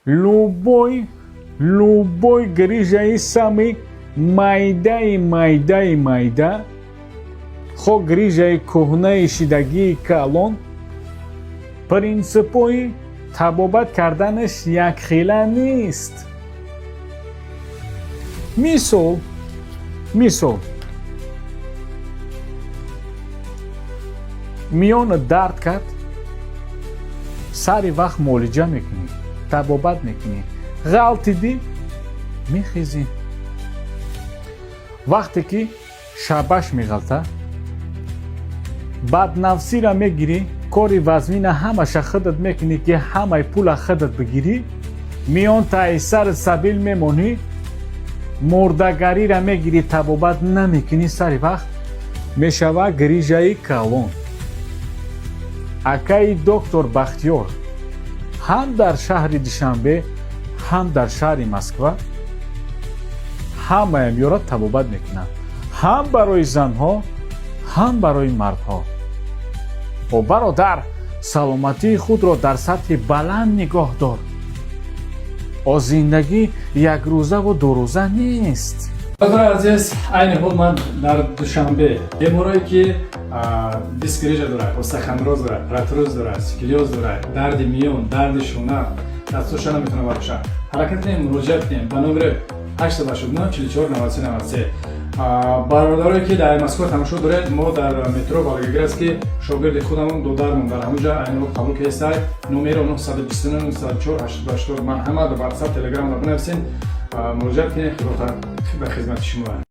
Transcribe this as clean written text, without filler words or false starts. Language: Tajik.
любой грижаи самый майда хо грижаи кӯҳнаи шидагии калон принсипҳои табобат карданаш якхела нест. мисол миён дард кард, сари вақт муолиҷа мекунӣ, табобат мекунӣ, ғалтидӣ мехезӣ. вақте ки шабаш меғалта, баднавсира мегирӣ, кори вазмина ҳамаша худат мекунӣ ки ҳамаи пула худат бигирӣ, миён таи сари сабил мемонӣ, мурдагарира мегирӣ, табобат намекунӣ, сари вақт мешава грижаи калон. акаи доктор Бахтиёр ҳам дар шаҳри Душанбе, ҳам дар шаҳри Москва ҳамаям ёра табобат мекунанд, ҳам барои занҳо, ҳам барои мардҳо. о бародар, саломатии худро дар сатҳи баланд нигоҳ дор. о зиндагӣ якрӯзаву дурӯза нест. Бадр азиз, айни ҳол ман дар Душанбе беморое ки дист грижа дорад, остаханроз дорад, протроз дорад, сколиоз дорад, дарди миён, дарди шона, дастурша наметавонад бароша. ҳаракат кунем, муроҷиат кунем ба номери 889 44 93 93. бародарое ки дар Москва тамошо доред, мо дар метро Волгоградский шогирди худамон додармон дар ҳамонҷа айни ҳол қабул кардем. номеро 929 94 80 80. марҳамат, WhatsApp, Telegram бинависед. муроҷиат кунед, худо ба хизмати шумо.